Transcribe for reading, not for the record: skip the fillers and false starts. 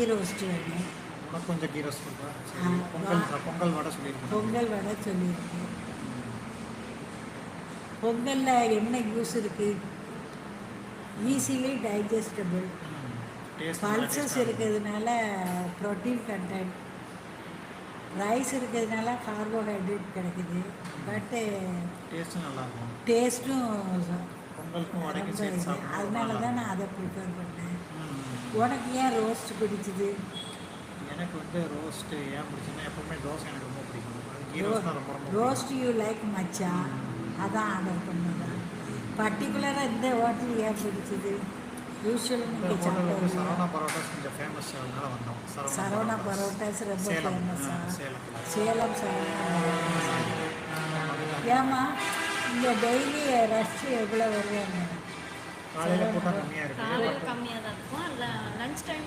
Key roast வேணும். உனக்கு கொஞ்சம் கீ ரோஸ்ட் கொடுப்பா. பொங்கல் வடை சொல்லியிருக்கேன். பொங்கல் வடை சொல்லியிருக்கேன். பொங்கலில் என்ன யூஸ் இருக்குது? ஈஸிலி டைஜஸ்டபிள், பல்சஸ் இருக்கிறதுனால ப்ரோட்டீன் கண்டென்ட், ரைஸ் இருக்கிறதுனால கார்போஹைட்ரேட் கிடைக்குது. பட்டு டேஸ்ட்டும் நல்லாயிருக்கும். டேஸ்ட்டும் பொங்கலுக்கும் ரொம்ப வடைக்கும் இது. சேர்த்து சாப்பிடுறது அதனால தான் நான் அதை ப்ரிஃபர் பண்ணேன். உனக்கு ஏன் ரோஸ்ட் பிடிச்சிது? எனக்கு வந்து ரோஸ்ட்டு ஏன் பிடிச்சுன்னா எப்பவுமே தோசை எனக்கு ரொம்ப பிடிக்கும். கீ ரோஸ்ட் தான் ரொம்ப ரொம்ப ரோஸ்ட் யூ லைக் மச்சா, அதான் ஆர்டர் பண்ணதான். பர்டிகுலராக இந்த ஹோட்டல் ஏன் பிடிச்சிது? யூஸ்வலாக நீங்கள் சாப்பிடுவீங்க. சரவணா பரோட்டாஸ் கொஞ்சம் ஃபேமஸ், அதனால வந்தோம். சரவணா பரோட்டாஸ் ரொம்ப ஃபேமஸா? சேலம். சரவணா பரோட்டாஸ். ஏம்மா இங்கே டெய்லி ரஷ் எவ்வளோ வருவாங்க? காலையில் கூட்டம் கம்மியாக இருக்குது. காலையில் கம்மியாக தான் இருக்கும். Lunch time